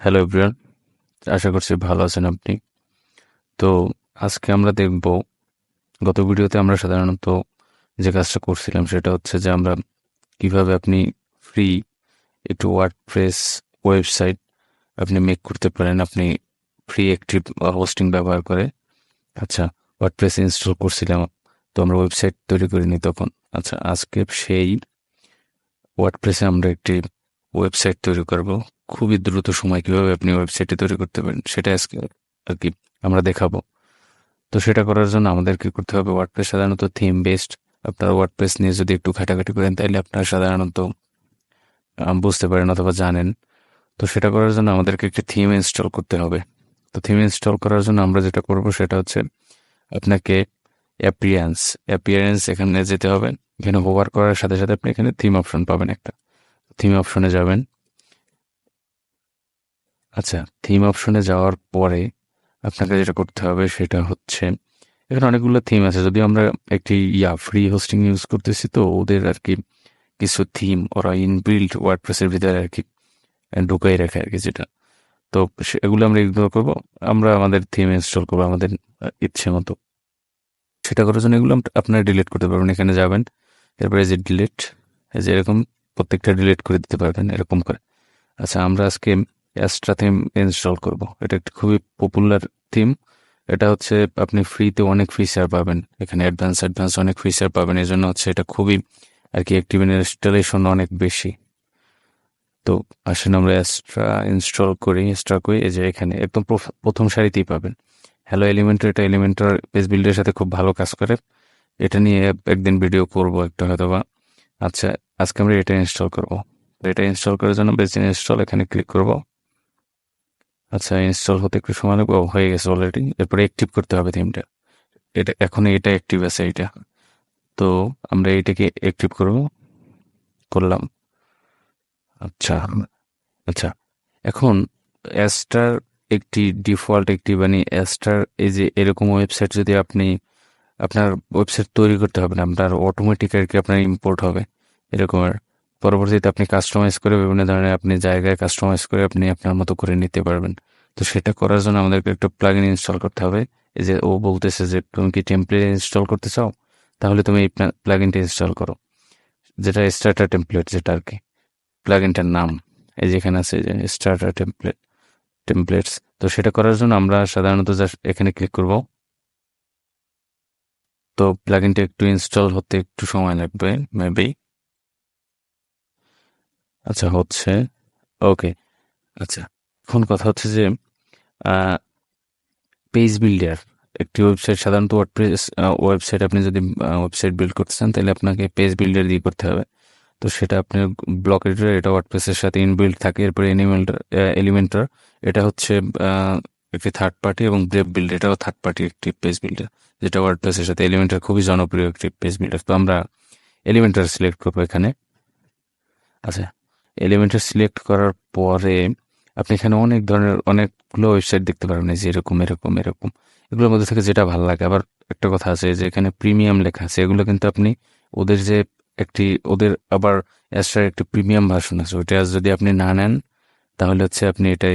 Hello everyone, আশা করছি ভালো আছেন আপনি। তো আজকে আমরা দেখব, গত ভিডিওতে আমরা সাধারণত যে কাজটা করছিলাম সেটা হচ্ছে যে আমরা কিভাবে আপনি ফ্রি একটু ওয়ার্ডপ্রেস ওয়েবসাইট আপনি মেক করতে পারেন আপনি ফ্রি একটি হোস্টিং ব্যবহার করে। আচ্ছা, ওয়ার্ডপ্রেস ইনস্টল করছিলাম, তো আমরা ওয়েবসাইট তৈরি করিনি তখন। আচ্ছা, আজকে সেই ওয়ার্ডপ্রেসে আমরা একটি ওয়েবসাইট তৈরি করব। খুবই দ্রুত সময় কিভাবে আপনি ওয়েবসাইটটি তৈরি করতে পারেন সেটা আজকে আর কি আমরা দেখাবো। তো সেটা করার জন্য আমাদের কি করতে হবে, ওয়ার্ডপ্রেস সাধারণত থিম বেসড। আপনারা ওয়ার্ডপ্রেস নিয়ে যদি একটু ঘাটাঘাটি করেন তাহলে আপনারা সাধারণত বুঝতে পারেন অথবা জানেন। তো সেটা করার জন্য আমাদেরকে একটি থিম ইনস্টল করতে হবে। তো থিম ইনস্টল করার জন্য আমরা যেটা করব সেটা হচ্ছে আপনাকে অ্যাপিয়ারেন্স এখানে যেতে হবে। এখানে হোভার করার সাথে সাথে আপনি এখানে থিম অপশন পাবেন একটা। থিম অপশনে যাবেন। আচ্ছা, থিম অপশনে যাওয়ার পরে আপনাকে যেটা করতে হবে সেটা হচ্ছে, এখানে অনেকগুলো থিম আছে। যদিও আমরা একটি ফ্রি হোস্টিং ইউজ করতেছি, তো ওদের আর কি কিছু থিম ওরা ইনবিল্ট ওয়ার্ডপ্রেসের ভিতরে আর কি ঢুকাই রাখে আর কি, যেটা তো এগুলো আমরা ইগনোর করবো। আমরা আমাদের থিম ইনস্টল করবো আমাদের ইচ্ছে মতো। সেটা করার জন্য এগুলো আপনারা ডিলিট করতে পারবেন। এখানে যাবেন, এরপরে এই যে ডিলিট, এই যে এরকম প্রত্যেকটা ডিলিট করে দিতে পারবেন এরকম করে। আচ্ছা, আমরা আজকে অ্যাস্ট্রা থিম ইনস্টল করব। এটা একটি খুবই পপুলার থিম। এটা হচ্ছে আপনি ফ্রিতে অনেক ফিচার পাবেন, এখানে অ্যাডভান্স অনেক ফিচার পাবেন। এই জন্য হচ্ছে এটা খুবই আর কি অ্যাক্টিভ, ইনস্টলেশন অনেক বেশি। তো আসেন আমরা অ্যাস্ট্রা ইনস্টল করি। এই যে এখানে একদম প্রথম সারিতেই পাবেন হ্যালো এলিমেন্টর। এটা এলিমেন্টর পেজ বিল্ডের সাথে খুব ভালো কাজ করে। এটা নিয়ে একদিন ভিডিও করব একটা হয়তোবা। আচ্ছা, আজকে আমরা এটা ইনস্টল করব। তো এটা ইনস্টল করার জন্য বেস ইনস্টল এখানে ক্লিক করব। আচ্ছা, ইনস্টল হতে একটু সময় লাগবে। হয়ে গেছে অলরেডি। এরপরে অ্যাক্টিভ করতে হবে থিমটা। এখন এটা অ্যাক্টিভ আছে এটা। তো আমরা এটাকে অ্যাক্টিভ করলাম। আচ্ছা আচ্ছা, এখন অ্যাস্টার একটি ডিফল্ট একটি মানে অ্যাস্টার এই যে এরকম ওয়েবসাইট যদি আপনি আপনার ওয়েবসাইট তৈরি করতে হবে না, আপনার অটোমেটিক আর কি আপনার ইম্পোর্ট হবে এরকমের। পরবর্তীতে আপনি কাস্টমাইজ করে বিভিন্ন ধরনের আপনি জায়গায় কাস্টমাইজ করে আপনি আপনার মতো করে নিতে পারবেন। তো সেটা করার জন্য আমাদেরকে একটা প্লাগইন ইনস্টল করতে হবে। এই যে ও বলতেছে যে তুমি কি টেমপ্লেট ইনস্টল করতে চাও, তাহলে তুমি এই প্লাগইনটা ইনস্টল করো, যেটা স্টার্টার টেমপ্লেট, যেটা আর কি প্লাগইনটার নাম। এই যে এখানে আছে যে স্টার্টার টেমপ্লেটস। তো সেটা করার জন্য আমরা সাধারণত জাস্ট এখানে ক্লিক করব। তো প্লাগইনটা একটু ইনস্টল হতে একটু সময় লাগবে মেবি। আচ্ছা, হচ্ছে ওকে। আচ্ছা, এখন কথা হচ্ছে যে পেজ বিল্ডার একটি ওয়েবসাইট, সাধারণত ওয়ার্ডপ্রেস ওয়েবসাইট আপনি যদি ওয়েবসাইট বিল্ড করতে চান তাহলে আপনাকে পেজ বিল্ডার দিয়ে করতে হবে। তো সেটা আপনি ব্লক এডিটর, এটা ওয়ার্ডপ্রেসের সাথে ইনবিল্ড থাকে। এরপরে এলিমেন্টর, এটা হচ্ছে একটি থার্ড পার্টি, এবং ব্রেভ বিল্ড এটাও থার্ড পার্টি একটি পেজ বিল্ডার, যেটা ওয়ার্ডপ্রেসের সাথে এলিমেন্টর খুবই জনপ্রিয় একটি পেজ বিল্ডার। তো আমরা এলিমেন্টর সিলেক্ট করবো এখানে। আচ্ছা, এলিমেন্টর সিলেক্ট করার পরে আপনি এখানে অনেক ধরনের অনেকগুলো ওয়েবসাইট দেখতে পারবেন, এই যে এরকম এরকম এরকম। এগুলোর মধ্যে থেকে যেটা ভালো লাগে। আবার একটা কথা আছে যে এখানে প্রিমিয়াম লেখা আছে, এগুলো কিন্তু আপনি ওদের যে ওদের আবার অ্যাস্ট্রার একটি প্রিমিয়াম ভার্সন আছে, ওইটা যদি আপনি না নেন তাহলে হচ্ছে আপনি এটা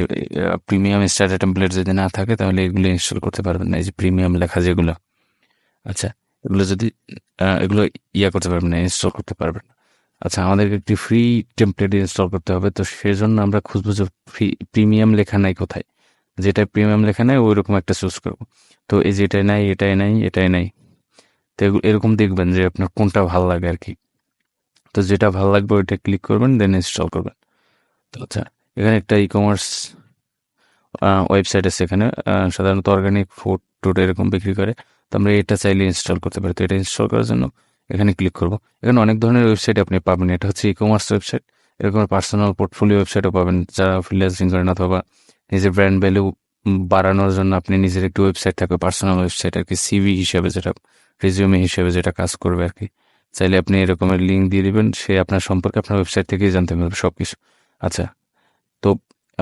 প্রিমিয়াম স্টার্টার টেমপ্লেট যদি না থাকে তাহলে এগুলো ইনস্টল করতে পারবেন না, এই যে প্রিমিয়াম লেখা যেগুলো। আচ্ছা, এগুলো যদি এগুলো করতে পারবেন না, ইনস্টল করতে পারবেন না। আচ্ছা, আমাদেরকে একটি ফ্রি টেমপ্লেট ইনস্টল করতে হবে। তো সেজন্য আমরা খুঁজবো যে প্রিমিয়াম লেখা নাই কোথায়। যেটা প্রিমিয়াম লেখা নাই ওই রকম একটা চুজ করবো। তো এই যে এটাই নাই, এটাই নাই, এটাই নাই। তো এরকম দেখবেন যে আপনার কোনটা ভালো লাগে আর কি। তো যেটা ভালো লাগবে ওইটা ক্লিক করবেন, দেন ইনস্টল করবেন। তো আচ্ছা, এখানে একটা ই কমার্স ওয়েবসাইট আছে। এখানে সাধারণত অর্গানিক ফুড টুড এরকম বিক্রি করে। তো আমরা এটা চাইলে ইনস্টল করতে পারি। তো এটা ইনস্টল করার জন্য এখানে ক্লিক করব। এখানে অনেক ধরনের ওয়েবসাইট আপনি পাবেন। এটা হচ্ছে ই কমার্স ওয়েবসাইট। এরকম পার্সোনাল পোর্টফোলিও ওয়েবসাইটও পাবেন যারা ফ্রিল্যান্সিং করেন, অথবা নিজের ব্র্যান্ড ভ্যালু বাড়ানোর জন্য আপনি নিজের একটি ওয়েবসাইট থাকবে, পার্সোনাল ওয়েবসাইট আর কি, সিভি হিসেবে যেটা, রেজিউমে হিসেবে যেটা কাজ করবে আর কি। চাইলে আপনি এরকমের লিঙ্ক দিয়ে দিবেন, সে আপনার সম্পর্কে আপনার ওয়েবসাইট থেকেই জানতে পারবে সবকিছু। আচ্ছা, তো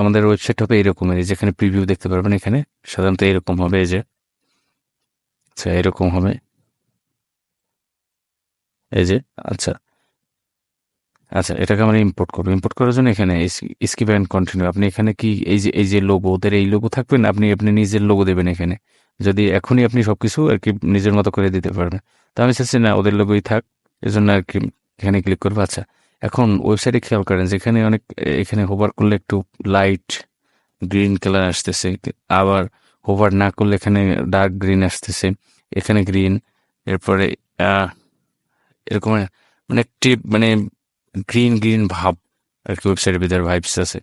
আমাদের ওয়েবসাইট হবে এরকমের, যেখানে প্রিভিউ দেখতে পারবেন। এখানে সাধারণত এরকম হবে, এই যে আচ্ছা এরকম হবে, এই যে। আচ্ছা, আচ্ছা, এটাকে আমরা ইম্পোর্ট করবো। ইম্পোর্ট করার জন্য এখানে স্কিপ অ্যান্ড কন্টিনিউ, আপনি এখানে কি এই যে লোগো, ওদের এই লোগো থাকবেন, আপনি আপনি নিজের লোগো দেবেন এখানে। যদি এখনই আপনি সবকিছু আর কি নিজের মতো করে দিতে পারবেন। তো আমি চাচ্ছি না, ওদের লোগোই থাক, এজন্য আর কি এখানে ক্লিক করবো। আচ্ছা, এখন ওয়েবসাইটে খেয়াল করেন যেখানে অনেক, এখানে হোভার করলে একটু লাইট গ্রিন কালার আসতেছে, আবার হোভার না করলে এখানে ডার্ক গ্রিন আসতেছে, এখানে গ্রিন, এরপরে এরকম মানে একটি মানে গ্রিন গ্রিন ভাব আর কি ওয়েবসাইটের ভিতরে ভাইবস আছে,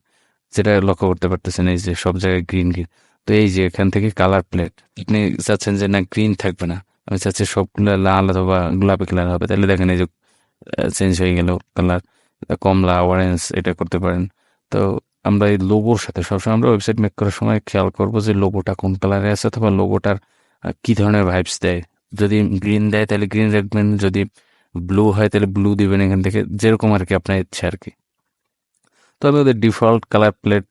যেটা লক্ষ্য করতে পারতেছেন এই যে সব জায়গায় গ্রিন গ্রিন। তো এই যে এখান থেকে কালার প্লেট, আপনি চাচ্ছেন যে না গ্রিন থাকবে না, আমি চাচ্ছি সবগুলো লাল অথবা গোলাপি কালার হবে, তাহলে দেখেন এই যে চেঞ্জ হয়ে গেল কালার, কমলা অরেঞ্জ এটা করতে পারেন। তো আমরা এই লোগোর সাথে সবসময় আমরা ওয়েবসাইট মেক করার সময় খেয়াল করবো যে লোগোটা কোন কালারে আছে, অথবা লোগোটার কি ধরনের ভাইবস দেয়। যদি গ্রিন দেয় তাহলে গ্রিন রাখবেন, যদি ব্লু হয় তাহলে ব্লু দিবেন, এখান থেকে যেরকম আর কি আপনার ইচ্ছে আর কি। তো আমি ওদের ডিফল্ট কালার প্লেট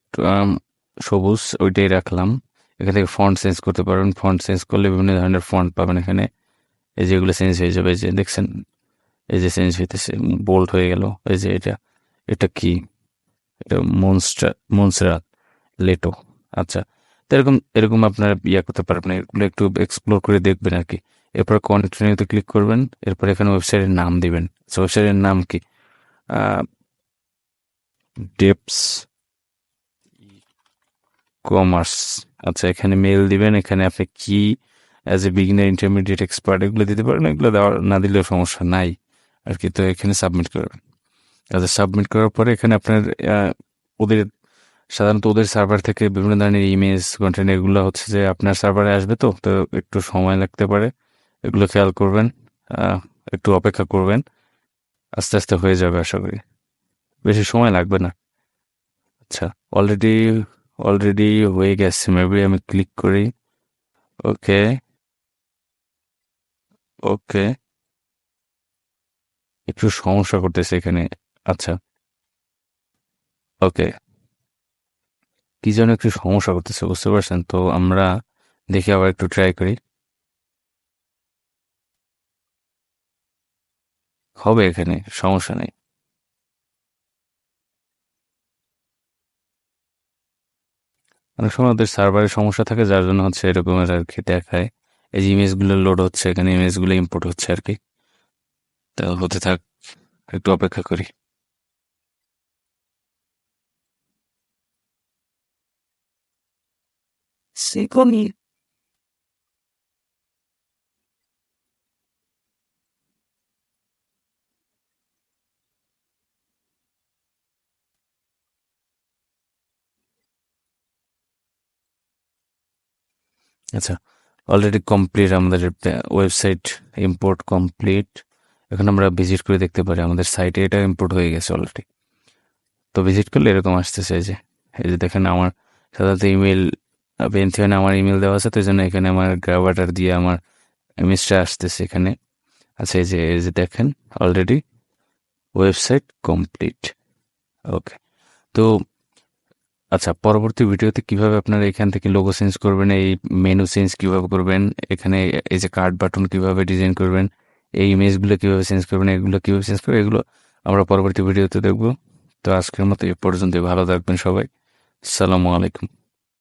সবুজ ওইটাই রাখলাম। এখান থেকে ফন্ট চেঞ্জ করতে পারবেন, ফন্ট চেঞ্জ করলে বিভিন্ন ধরনের ফন্ট পাবেন এখানে, এই যেগুলো চেঞ্জ হয়ে যাবে, এই যে দেখছেন এই যে চেঞ্জ হইতেছে, বোল্ড হয়ে গেল। এই যে এটা, এটা কি, এটা মনস্টার লেটো। আচ্ছা, তো এরকম এরকম আপনার ইয়া করতে পারবেন, এগুলো একটু এক্সপ্লোর করে দেখবেন আর কি। এরপর কন্টিনিউতে ক্লিক করবেন, এরপর এখানে ওয়েবসাইটের নাম দিবেন। ওয়েবসাইটের নাম কি, ডেপস কমার্স। আচ্ছা, এখানে মেল দিবেন, এখানে আপনি কি as a beginner intermediate expert এগুলো দিতে পারেন, এগুলো দেওয়া না দিলেও সমস্যা নাই আর কি। তো এখানে সাবমিট করবেন। আচ্ছা, সাবমিট করার পরে এখানে আপনার ওদের সাধারণত ওদের সার্ভার থেকে বিভিন্ন ধরনের ইমেজ কন্টেন্ট এগুলো হচ্ছে যে আপনার সার্ভারে আসবে, তো তো একটু সময় লাগতে পারে, এগুলো খেয়াল করবেন, একটু অপেক্ষা করবেন, আস্তে আস্তে হয়ে যাবে আশা করি, বেশি সময় লাগবে না। আচ্ছা, অলরেডি অলরেডি হয়ে গেছে মেবি, আমি ক্লিক করি। ওকে, ওকে, একটু সমস্যা করতেছে এখানে। আচ্ছা, ওকে, কি যেন একটু সমস্যা করতেছে, বুঝতে পারছেন? তো আমরা দেখি আবার একটু ট্রাই করি, হবে এখানে, সমস্যা নেই। অনেক সময় ওদের সার্ভারের সমস্যা থাকে, যার জন্য হচ্ছে এরকমের আর কি দেখায়। এই যে ইমেজগুলো লোড হচ্ছে, এখানে ইমেজগুলো ইম্পোর্ট হচ্ছে আর কি। তা হতে থাক, একটু অপেক্ষা করি। সেকনি। আচ্ছা, অলরেডি কমপ্লিট আমাদের ওয়েবসাইট ইম্পোর্ট কমপ্লিট। এখন আমরা ভিজিট করে দেখতে পারি আমাদের সাইটে এটা ইম্পোর্ট হয়ে গেছে অলরেডি। তো ভিজিট করলে এরকম আসতেছে, এই যে দেখেন আমার সাধারণত ইমেল বেনথিওনে আমার ইমেল দেওয়া আছে, তো এই জন্য এখানে আমার গ্রাবাটার দিয়ে আমার ইমেজটা আসতেছে এখানে। আচ্ছা, এই যে দেখেন অলরেডি ওয়েবসাইট কমপ্লিট। ওকে, তো আচ্ছা, পরবর্তী ভিডিওতে কিভাবে আপনারা এখান থেকে লোগো চেঞ্জ করবেন, এই মেনু চেঞ্জ কিভাবে করবেন, এখানে এই যে কার্ড বাটন কিভাবে ডিজাইন করবেন, এই ইমেজগুলো কিভাবে চেঞ্জ করবেন, এগুলো কিভাবে চেঞ্জ করবেন, এগুলো আমরা পরবর্তী ভিডিওতে দেখব। তো আজকের মতো এ পর্যন্ত, ভালো থাকবেন সবাই। আসসালামু আলাইকুম।